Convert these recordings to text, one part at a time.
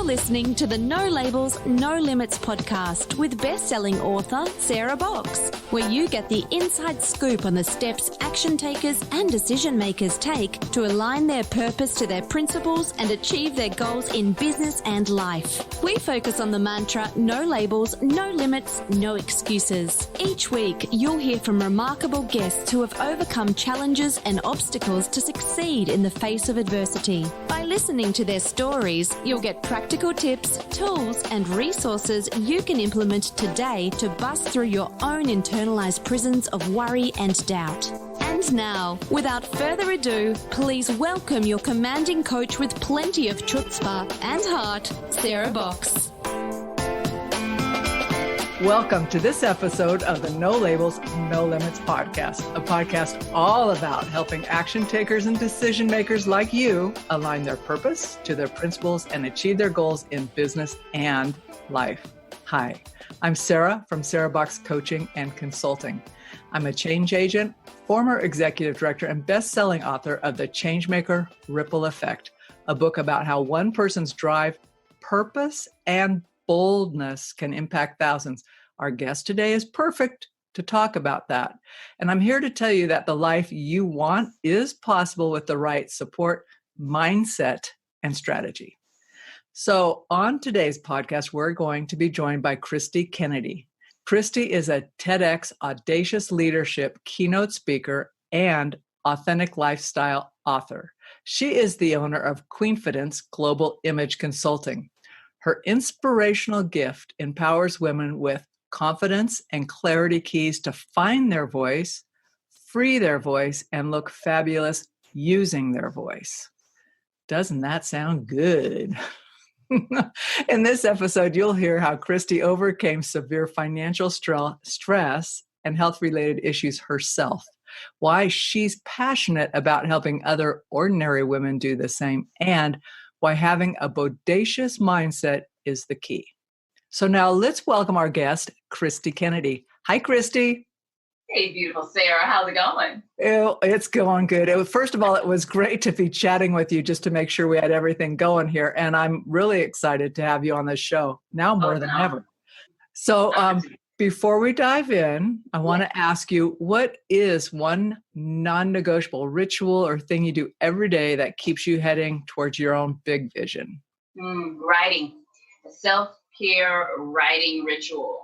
You're listening to the No Labels, No Limits podcast with best-selling author Sarah Box, where you get the inside scoop on the steps action takers and decision makers take to align their purpose to their principles and achieve their goals in business and life. We focus on the mantra, no labels, no limits, no excuses. Each week, you'll hear from remarkable guests who have overcome challenges and obstacles to succeed in the face of adversity. By listening to their stories, you'll get practical tips, tools, and resources you can implement today to bust through your own internalized prisons of worry and doubt. And now, without further ado, please welcome your commanding coach with plenty of chutzpah and heart, Sarah Box. Welcome to this episode of the No Labels, No Limits podcast, a podcast all about helping action takers and decision makers like you align their purpose to their principles and achieve their goals in business and life. Hi, I'm Sarah from Sarah Box Coaching and Consulting. I'm a change agent, former executive director, and best-selling author of The Changemaker Ripple Effect, a book about how one person's drive, purpose, and boldness can impact thousands. Our guest today is perfect to talk about that. And I'm here to tell you that the life you want is possible with the right support, mindset, and strategy. So on today's podcast, we're going to be joined by Kristie Kennedy. Kristie is a TEDx Audacious leadership keynote speaker and authentic lifestyle author. She is the owner of Queenfidence Global Image Consulting. Her inspirational gift empowers women with confidence and clarity keys to find their voice, free their voice, and look fabulous using their voice. Doesn't that sound good? In this episode, you'll hear how Kristie overcame severe financial stress and health-related issues herself, why she's passionate about helping other ordinary women do the same, and why having a bodacious mindset is the key. So now let's welcome our guest, Kristie Kennedy. Hi, Kristie. Hey, beautiful Sarah. How's it going? It's going good. First of all, it was great to be chatting with you just to make sure we had everything going here. And I'm really excited to have you on this show now more than ever. So before we dive in, I want to ask you, what is one non-negotiable ritual or thing you do every day that keeps you heading towards your own big vision? Writing. A self-care writing ritual.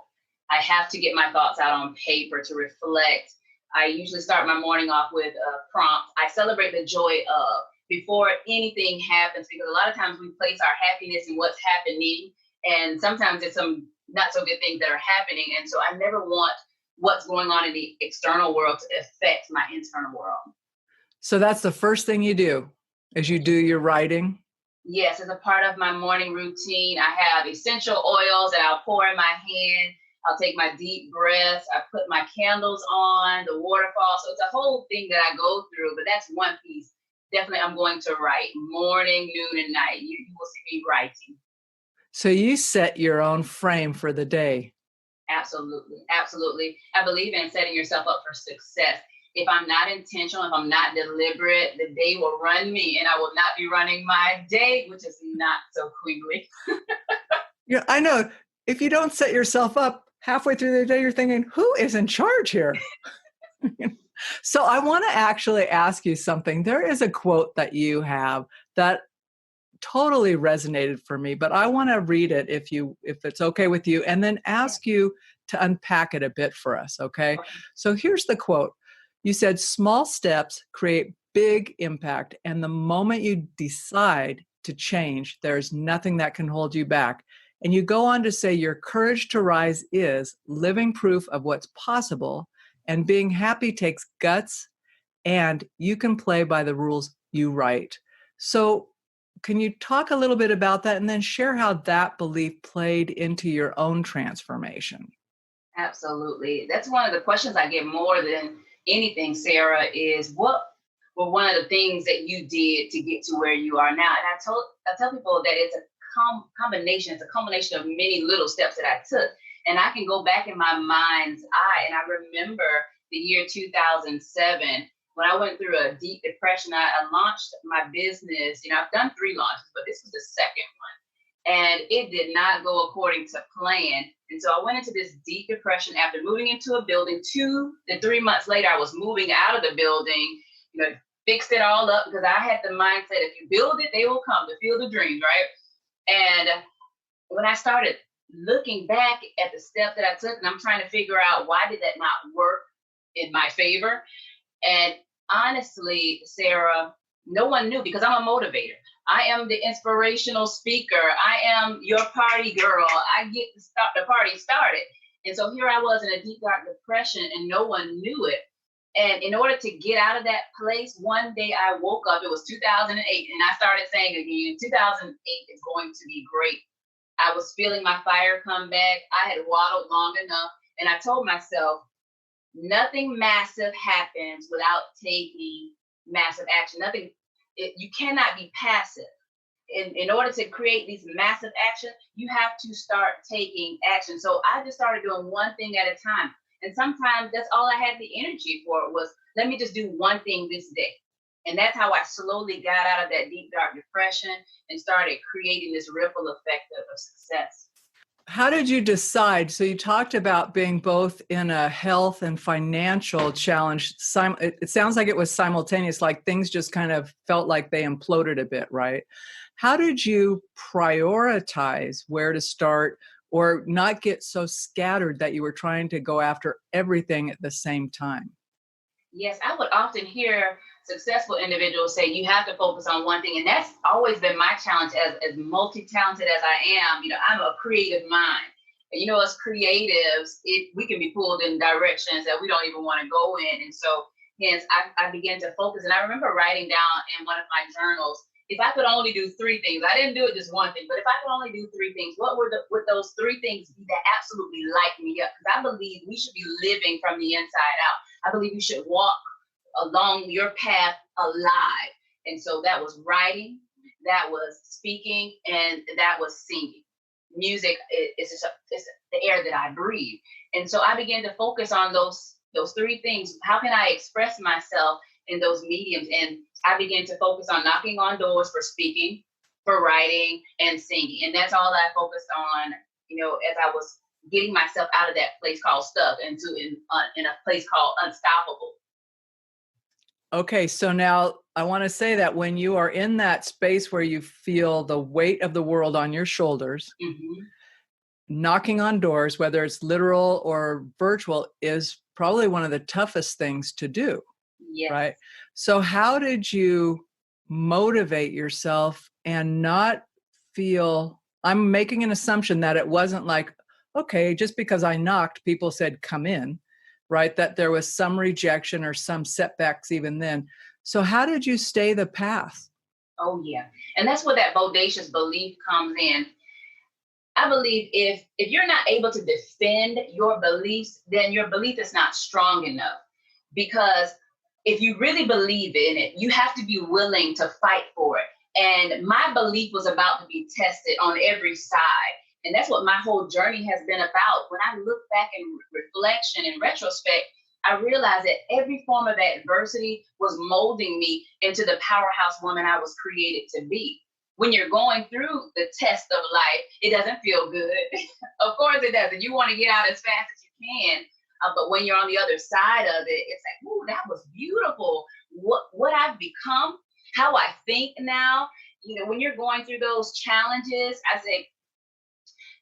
I have to get my thoughts out on paper to reflect. I usually start my morning off with a prompt. I celebrate the joy of before anything happens, because a lot of times we place our happiness in what's happening, and sometimes it's some not so good things that are happening. And so I never want what's going on in the external world to affect my internal world. So that's the first thing you do, is you do your writing? Yes, as a part of my morning routine, I have essential oils that I'll pour in my hand. I'll take my deep breaths. I put my candles on, the waterfall. So it's a whole thing that I go through, but that's one piece. Definitely I'm going to write morning, noon, and night. You will see me writing. So you set your own frame for the day. Absolutely. Absolutely. I believe in setting yourself up for success. If I'm not intentional, if I'm not deliberate, the day will run me, and I will not be running my day, which is not so queenly. Yeah, I know. If you don't set yourself up, halfway through the day, you're thinking, who is in charge here? So I want to actually ask you something. There is a quote that you have that totally resonated for me, but I want to read it if it's okay with you, and then ask you to unpack it a bit for us, okay? So here's the quote. You said, small steps create big impact, and the moment you decide to change, there's nothing that can hold you back. And you go on to say your courage to rise is living proof of what's possible, and being happy takes guts, and you can play by the rules you write. So can you talk a little bit about that and then share how that belief played into your own transformation? Absolutely. That's one of the questions I get more than anything, Sarah, is what were one of the things that you did to get to where you are now? And I tell people that it's a combination. It's a combination of many little steps that I took. And I can go back in my mind's eye, and I remember the year 2007 when I went through a deep depression. I launched my business. I've done 3 launches, but this was the second one. And it did not go according to plan. And so I went into this deep depression after moving into a building. 2 to 3 months later, I was moving out of the building, fixed it all up because I had the mindset, if you build it, they will come to feel the dreams, right? And when I started looking back at the steps that I took, and I'm trying to figure out why did that not work in my favor? And honestly, Sarah, no one knew because I'm a motivator. I am the inspirational speaker. I am your party girl. I get to start the party started. And so here I was in a deep, dark depression and no one knew it. And in order to get out of that place, one day I woke up, it was 2008, and I started saying again, 2008 is going to be great. I was feeling my fire come back. I had waddled long enough, and I told myself, nothing massive happens without taking massive action. You cannot be passive. In order to create these massive action, you have to start taking action. So I just started doing one thing at a time. And sometimes that's all I had the energy for was, let me just do one thing this day. And that's how I slowly got out of that deep, dark depression and started creating this ripple effect of success. How did you decide? So you talked about being both in a health and financial challenge. It sounds like it was simultaneous, like things just kind of felt like they imploded a bit, right? How did you prioritize where to start or not get so scattered that you were trying to go after everything at the same time? Yes, I would often hear successful individuals say you have to focus on one thing. And that's always been my challenge as multi-talented as I am. I'm a creative mind. And as creatives, we can be pulled in directions that we don't even want to go in. And so hence I began to focus. And I remember writing down in one of my journals, if I could only do 3 things, I didn't do it just one thing, but if I could only do 3 things, what would those 3 things be that absolutely light me up? Because I believe we should be living from the inside out. I believe you should walk along your path alive. And so that was writing, that was speaking, and that was singing. Music is it's the air that I breathe. And so I began to focus on those 3 things. How can I express myself in those mediums? And I began to focus on knocking on doors for speaking, for writing, and singing. And that's all I focused on, as I was getting myself out of that place called stuck into in a place called unstoppable. Okay, so now I want to say that when you are in that space where you feel the weight of the world on your shoulders, Mm-hmm. knocking on doors, whether it's literal or virtual, is probably one of the toughest things to do. Yes. Right? So how did you motivate yourself and not feel, I'm making an assumption that it wasn't like, okay, just because I knocked, people said, come in, right? That there was some rejection or some setbacks even then. So how did you stay the path? Oh, yeah. And that's where that bodacious belief comes in. I believe if you're not able to defend your beliefs, then your belief is not strong enough. Because if you really believe in it, you have to be willing to fight for it. And my belief was about to be tested on every side. And that's what my whole journey has been about. When I look back in reflection and retrospect, I realized that every form of adversity was molding me into the powerhouse woman I was created to be. When you're going through the test of life, it doesn't feel good. Of course it doesn't. You want to get out as fast as you can. But when you're on the other side of it, it's like, ooh, that was beautiful. What I've become, how I think now, when you're going through those challenges, I say,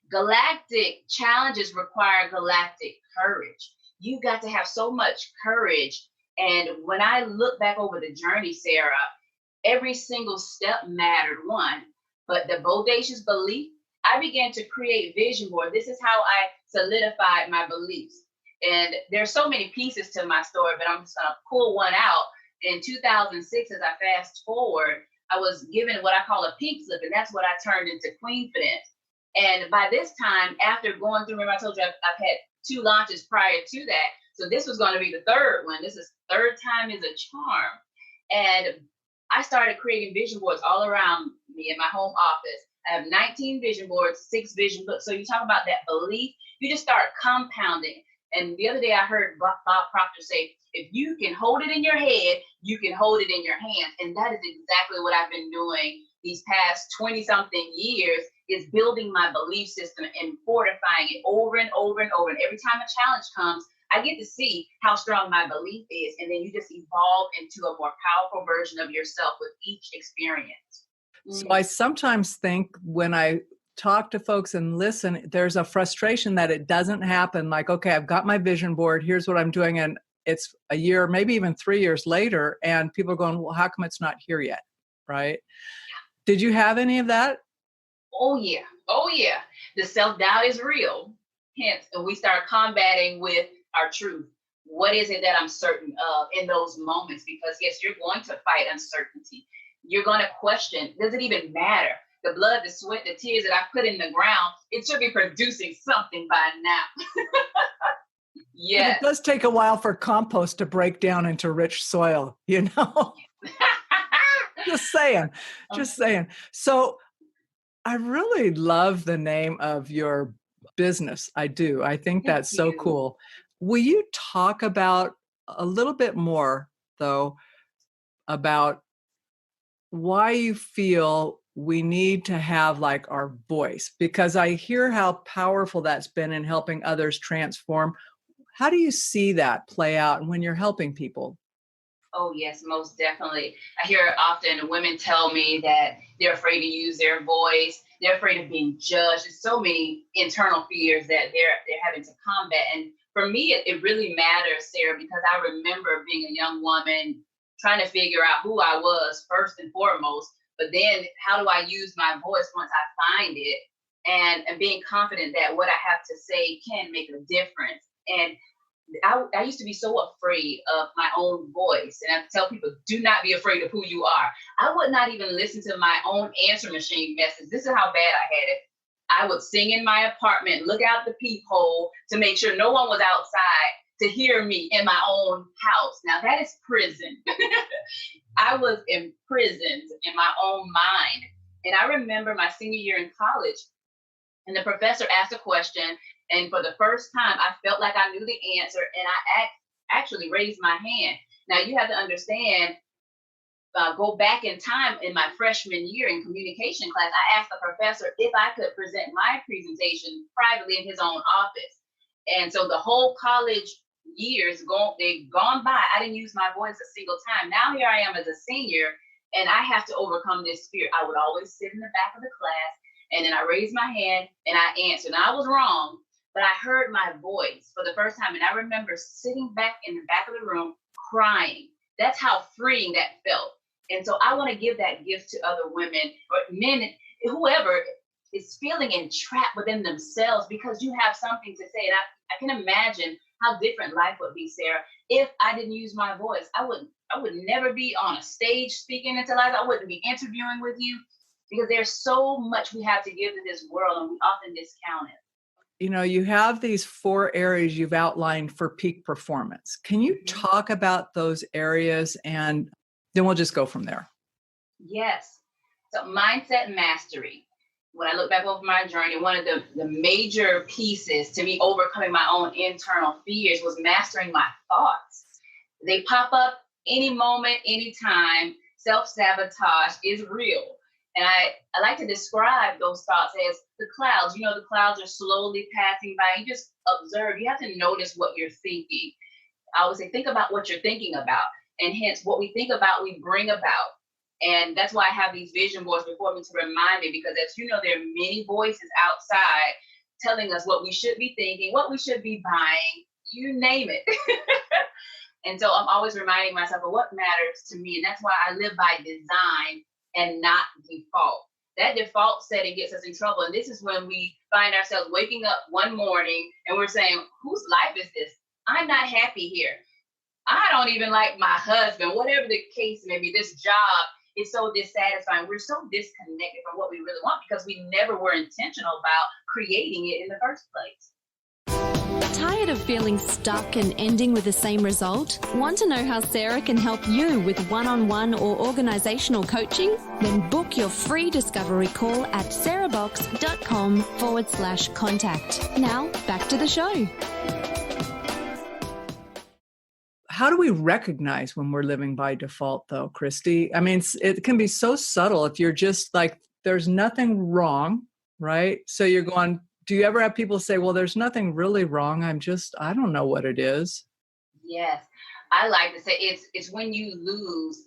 galactic challenges require galactic courage. You've got to have so much courage. And when I look back over the journey, Sarah, every single step mattered, one. But the bodacious belief, I began to create vision board. This is how I solidified my beliefs. And there's so many pieces to my story, but I'm just going to pull one out. In 2006, as I fast forward, I was given what I call a pink slip, and that's what I turned into Queenfidence. And by this time, after going through, remember I told you I've had 2 launches prior to that. So this was going to be the 3rd one. This is 3rd time is a charm. And I started creating vision boards all around me in my home office. I have 19 vision boards, 6 vision books. So you talk about that belief, you just start compounding. And the other day I heard Bob Proctor say, if you can hold it in your head, you can hold it in your hands. And that is exactly what I've been doing these past 20 something years is building my belief system and fortifying it over and over and over. And every time a challenge comes, I get to see how strong my belief is. And then you just evolve into a more powerful version of yourself with each experience. So I sometimes think when I talk to folks and listen, there's a frustration that it doesn't happen. Like, okay, I've got my vision board. Here's what I'm doing. And it's a year, maybe even 3 years later. And people are going, well, how come it's not here yet? Right? Did you have any of that? Oh, yeah. Oh, yeah. The self-doubt is real. Hence, and we start combating with our truth. What is it that I'm certain of in those moments? Because yes, you're going to fight uncertainty. You're going to question, does it even matter? The blood, the sweat, the tears that I put in the ground, it should be producing something by now. Yes. It does take a while for compost to break down into rich soil, you know? Just saying. So I really love the name of your business. I do. I think that's so cool. Will you talk about a little bit more, though, about why you feel we need to have like our voice? Because I hear how powerful that's been in helping others transform. How do you see that play out when you're helping people? Oh, yes, most definitely. I hear often women tell me that they're afraid to use their voice. They're afraid of being judged. There's so many internal fears that they're having to combat. And for me, it really matters, Sarah, because I remember being a young woman trying to figure out who I was first and foremost. But then how do I use my voice once I find it? And being confident that what I have to say can make a difference. And I used to be so afraid of my own voice. And I tell people, do not be afraid of who you are. I would not even listen to my own answer machine message. This is how bad I had it. I would sing in my apartment, look out the peephole to make sure no one was outside to hear me in my own house. Now that is prison. I was imprisoned in my own mind. And I remember my senior year in college, and the professor asked a question. And for the first time, I felt like I knew the answer, and I actually raised my hand. Now, you have to understand, go back in time in my freshman year in communication class, I asked the professor if I could present my presentation privately in his own office. And so the whole college years, they've gone by. I didn't use my voice a single time. Now here I am as a senior, and I have to overcome this fear. I would always sit in the back of the class, and then I raised my hand, and I answered. Now, I was wrong, but I heard my voice for the first time. And I remember sitting back in the back of the room crying. That's how freeing that felt. And so I want to give that gift to other women or men, whoever is feeling entrapped within themselves because you have something to say. And I can imagine how different life would be, Sarah, if I didn't use my voice. I would never be on a stage speaking until I wouldn't be interviewing with you, because there's so much we have to give to this world and we often discount it. You know, you have these 4 areas you've outlined for peak performance. Can you talk about those areas, and then we'll just go from there? Yes. So mindset mastery. When I look back over my journey, one of the major pieces to me overcoming my own internal fears was mastering my thoughts. They pop up any moment, anytime. Self-sabotage is real. And I like to describe those thoughts as the clouds. You know, the clouds are slowly passing by. You just observe. You have to notice what you're thinking. I always say, think about what you're thinking about. And hence, what we think about, we bring about. And that's why I have these vision boards before me to remind me, because as you know, there are many voices outside telling us what we should be thinking, what we should be buying, you name it. And so I'm always reminding myself of what matters to me. And that's why I live by design and not default. That default setting gets us in trouble. And this is when we find ourselves waking up one morning and we're saying, whose life is this? I'm not happy here. I don't even like my husband, whatever the case may be. This job is so dissatisfying. We're so disconnected from what we really want because we never were intentional about creating it in the first place. Tired of feeling stuck and ending with the same result? Want to know how Sarah can help you with one-on-one or organizational coaching? Then book your free discovery call at sarahbox.com/contact. Now, back to the show. how do we recognize when we're living by default, though, Kristie? I mean, it can be so subtle if you're just like, there's nothing wrong, right? So you're going, do you ever have people say, well, there's nothing really wrong. I don't know what it is. Yes. I like to say it's when you lose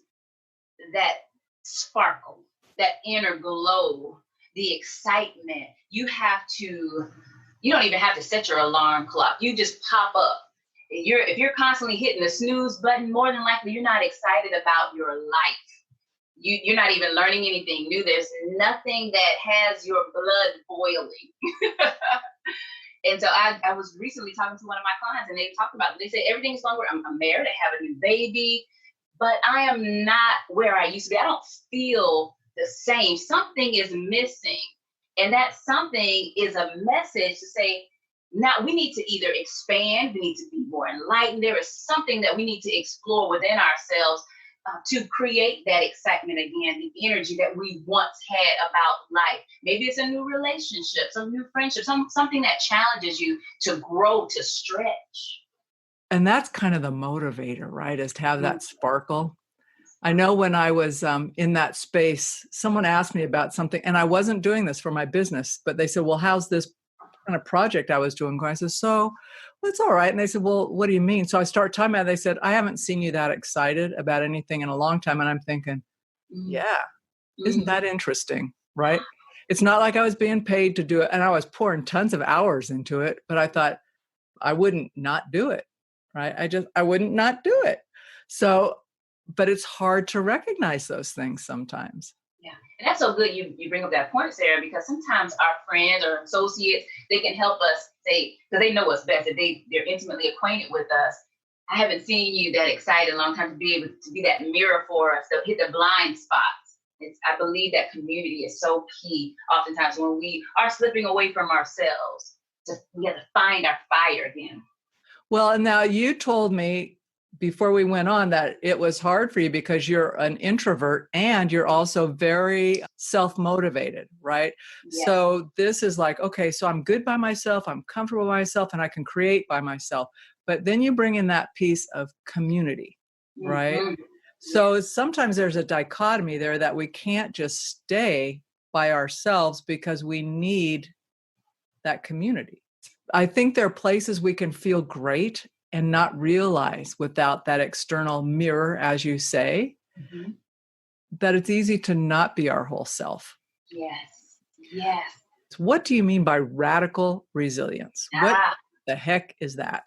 that sparkle, that inner glow, the excitement. You don't even have to set your alarm clock. You just pop up. If you're constantly hitting the snooze button, more than likely you're not excited about your life. You're not even learning anything new. There's nothing that has your blood boiling. And so I was recently talking to one of my clients, and they talked about it. They said, everything's going well. I'm married, I have a new baby, but I am not where I used to be. I don't feel the same. Something is missing. And that something is a message to say, now we need to either expand, we need to be more enlightened. There is something that we need to explore within ourselves to create that excitement again, the energy that we once had about life. Maybe it's a new relationship, some new friendship, something that challenges you to grow, to stretch. And that's kind of the motivator, right? Is to have that sparkle. I know when I was in that space, someone asked me about something, and I wasn't doing this for my business, but they said, well, how's this kind of project I was doing going? I said, well, it's all right. And they said, well, what do you mean? So I start talking about it. They said, I haven't seen you that excited about anything in a long time. And I'm thinking, yeah, isn't that interesting? Right? It's not like I was being paid to do it. And I was pouring tons of hours into it, but I thought I wouldn't not do it. Right? I wouldn't not do it. So, but it's hard to recognize those things sometimes. Yeah. And that's so good you bring up that point, Sarah, because sometimes our friends or associates, they can help us say, because they know us best, that they're intimately acquainted with us. I haven't seen you that excited in a long time, to be able to be that mirror for us, to hit the blind spots. I believe that community is so key. Oftentimes when we are slipping away from ourselves, we have to find our fire again. Well, and now you told me before we went on that it was hard for you because you're an introvert and you're also very self-motivated, right? Yes. So this is like, okay, so I'm good by myself, I'm comfortable by myself, and I can create by myself. But then you bring in that piece of community, right? Mm-hmm. So sometimes there's a dichotomy there that we can't just stay by ourselves because we need that community. I think there are places we can feel great and not realize without that external mirror, as you say, that it's easy to not be our whole self. Yes. Yes. What do you mean by radical resilience? What the heck is that?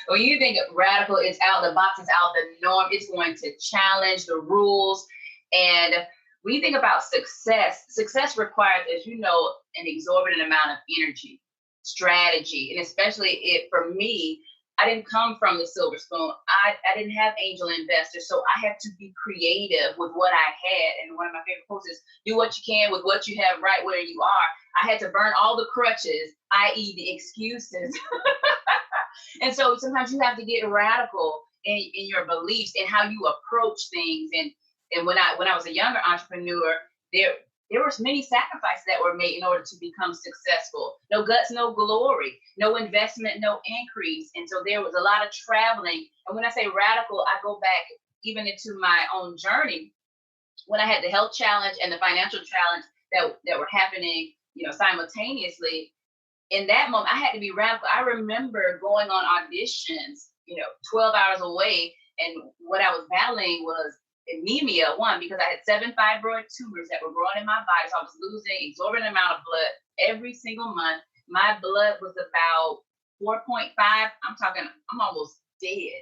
When you think of radical, it's out the box, it's out the norm. It's going to challenge the rules. And when you think about success requires, as you know, an exorbitant amount of energy, strategy, and especially for me, I didn't come from the silver spoon. I didn't have angel investors, so I had to be creative with what I had. And one of my favorite quotes is, do what you can with what you have right where you are. I had to burn all the crutches, i.e. the excuses. And so sometimes you have to get radical in your beliefs and how you approach things. And when I was a younger entrepreneur, there were many sacrifices that were made in order to become successful. No guts, no glory, no investment, no increase. And so there was a lot of traveling. And when I say radical, I go back even into my own journey when I had the health challenge and the financial challenge that were happening, simultaneously. In that moment, I had to be radical. I remember going on auditions, 12 hours away. And what I was battling was anemia, because I had 7 fibroid tumors that were growing in my body. So I was losing an exorbitant amount of blood every single month. My blood was about 4.5. I'm almost dead.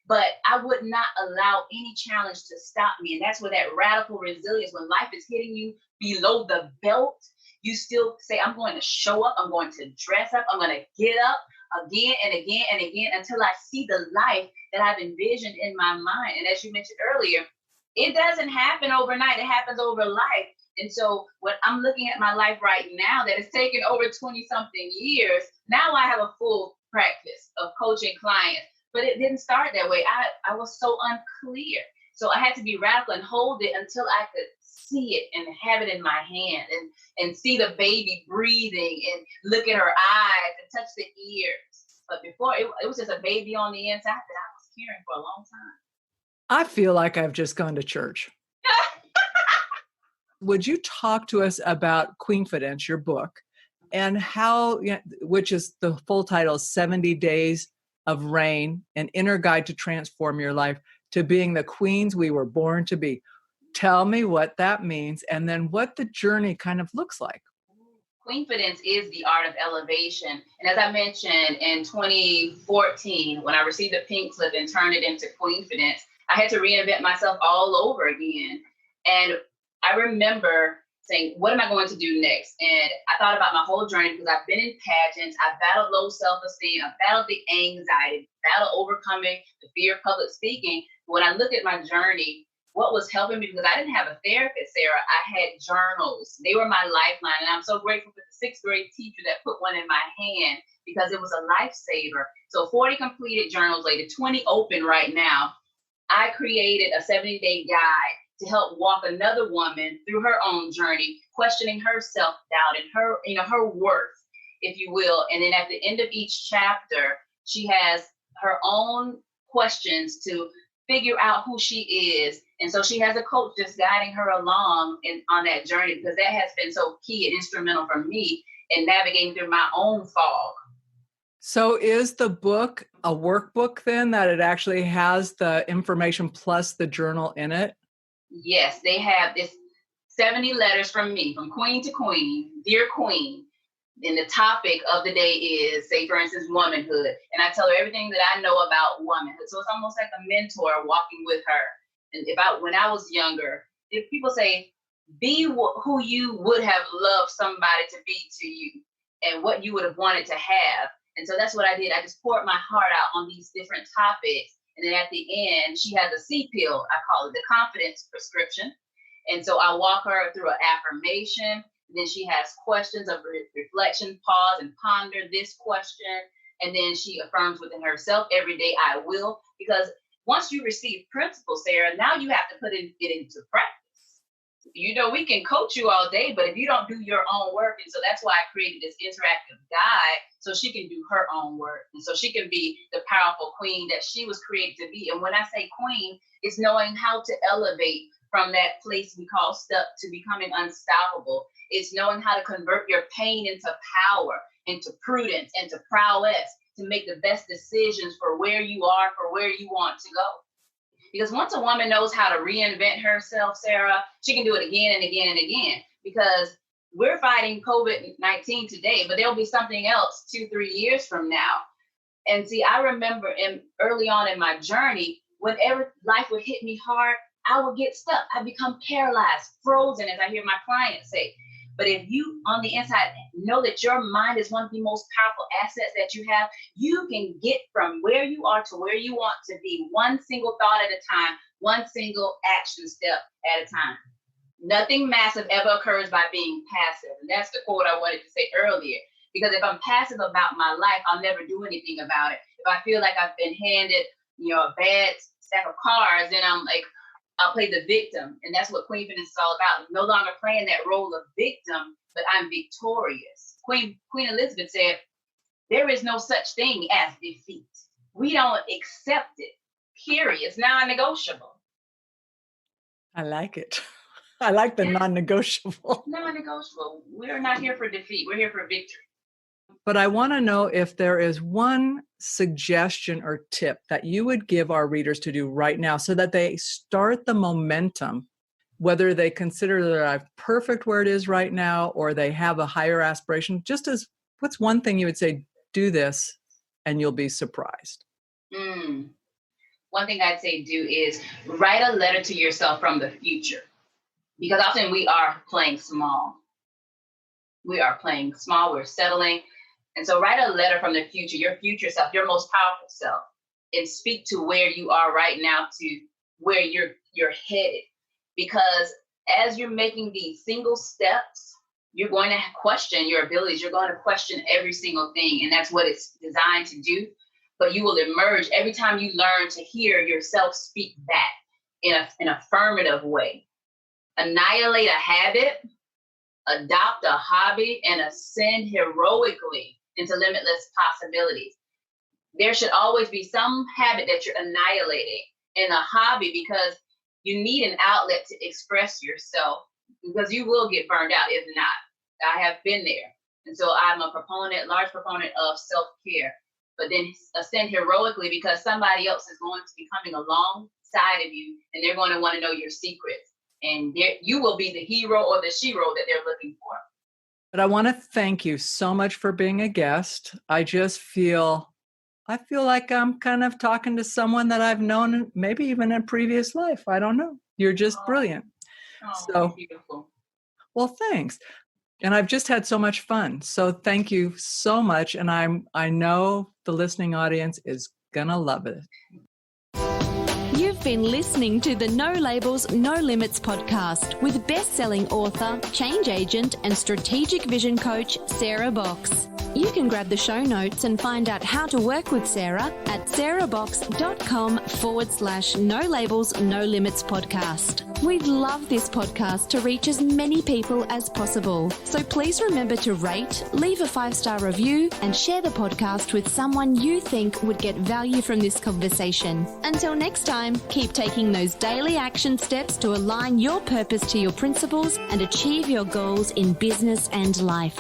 But I would not allow any challenge to stop me. And that's where that radical resilience, when life is hitting you below the belt, you still say, I'm going to show up, I'm going to dress up, I'm going to get up again and again and again until I see the life that I've envisioned in my mind. And as you mentioned earlier, it doesn't happen overnight, it happens over life. And so when I'm looking at my life right now, that has taken over 20 something years, now I have a full practice of coaching clients, but it didn't start that way. I was so unclear. So I had to be radical and hold it until I could see it and have it in my hand and see the baby breathing and look at her eyes and touch the ears. But before, it was just a baby on the inside that I was carrying for a long time. I feel like I've just gone to church. Would you talk to us about Queenfidence, your book, and how, which is the full title, 70 Days of Reign, an inner guide to transform your life to being the queens we were born to be. Tell me what that means and then what the journey kind of looks like. Queenfidence is the art of elevation. And as I mentioned, in 2014, when I received a pink slip and turned it into Queenfidence, I had to reinvent myself all over again. And I remember saying, what am I going to do next? And I thought about my whole journey because I've been in pageants, I've battled low self-esteem, I've battled the anxiety, battled overcoming the fear of public speaking. When I look at my journey, what was helping me, because I didn't have a therapist, Sarah, I had journals. They were my lifeline. And I'm so grateful for the sixth grade teacher that put one in my hand because it was a lifesaver. So 40 completed journals later, 20 open right now. I created a 70-day guide to help walk another woman through her own journey, questioning her self-doubt and her, her worth, if you will. And then at the end of each chapter, she has her own questions to figure out who she is. And so she has a coach just guiding her along on that journey, because that has been so key and instrumental for me in navigating through my own fog. So is the book a workbook then, that it actually has the information plus the journal in it? Yes, they have this 70 letters from me, from queen to queen, dear queen. And the topic of the day is, say, for instance, womanhood. And I tell her everything that I know about womanhood. So it's almost like a mentor walking with her. And when I was younger, if people say, be who you would have loved somebody to be to you and what you would have wanted to have. And so that's what I did. I just poured my heart out on these different topics. And then at the end, she has a C pill, I call it the confidence prescription. And so I walk her through an affirmation. Then she has questions of reflection, pause and ponder this question. And then she affirms within herself, every day I will. Because once you receive principles, Sarah, now you have to put it into practice. We can coach you all day, but if you don't do your own work, and so that's why I created this interactive guide, so she can do her own work. And so she can be the powerful queen that she was created to be. And when I say queen, it's knowing how to elevate from that place we call stuck to becoming unstoppable. It's knowing how to convert your pain into power, into prudence, into prowess, to make the best decisions for where you are, for where you want to go. Because once a woman knows how to reinvent herself, Sarah, she can do it again and again and again. Because we're fighting COVID-19 today, but there'll be something else 2-3 years from now. And see, I remember early on in my journey, whenever life would hit me hard, I would get stuck. I become paralyzed, frozen, as I hear my clients say. But if you on the inside know that your mind is one of the most powerful assets that you have, you can get from where you are to where you want to be, one single thought at a time, one single action step at a time. Nothing massive ever occurs by being passive. And that's the quote I wanted to say earlier. Because if I'm passive about my life, I'll never do anything about it. If I feel like I've been handed, a bad stack of cards, then I'm like, I'll play the victim. And that's what Queenfidence is all about. I'm no longer playing that role of victim, but I'm victorious. Queen Elizabeth said, there is no such thing as defeat. We don't accept it, period. It's non-negotiable. I like it. I like the non-negotiable. Non-negotiable. We're not here for defeat. We're here for victory. But I want to know if there is one suggestion or tip that you would give our readers to do right now so that they start the momentum, whether they consider their life perfect where it is right now or they have a higher aspiration. Just as, what's one thing you would say, do this and you'll be surprised? One thing I'd say do is write a letter to yourself from the future. Because often we are playing small. We are playing small, we're settling. And so write a letter from the future, your future self, your most powerful self, and speak to where you are right now to where you're headed. Because as you're making these single steps, you're going to question your abilities. You're going to question every single thing. And that's what it's designed to do. But you will emerge every time you learn to hear yourself speak back in an affirmative way. Annihilate a habit, adopt a hobby, and ascend heroically into limitless possibilities. there should always be some habit that you're annihilating in a hobby, because you need an outlet to express yourself, because you will get burned out if not. I have been there. And so I'm a large proponent of self-care, but then ascend heroically, because somebody else is going to be coming alongside of you, and they're going to want to know your secrets. And you will be the hero or the shero that they're looking for. But I want to thank you so much for being a guest. I feel like I'm kind of talking to someone that I've known maybe even in a previous life. I don't know. You're just brilliant. So beautiful. Well, thanks. And I've just had so much fun. So thank you so much. And I know the listening audience is gonna love it. You've been listening to the No Labels, No Limits podcast with best-selling author, change agent, and strategic vision coach, Sarah Box. You can grab the show notes and find out how to work with Sarah at sarahbox.com/No Labels, No Limits podcast. We'd love this podcast to reach as many people as possible. So please remember to rate, leave a 5-star review, and share the podcast with someone you think would get value from this conversation. Until next time, keep taking those daily action steps to align your purpose to your principles and achieve your goals in business and life.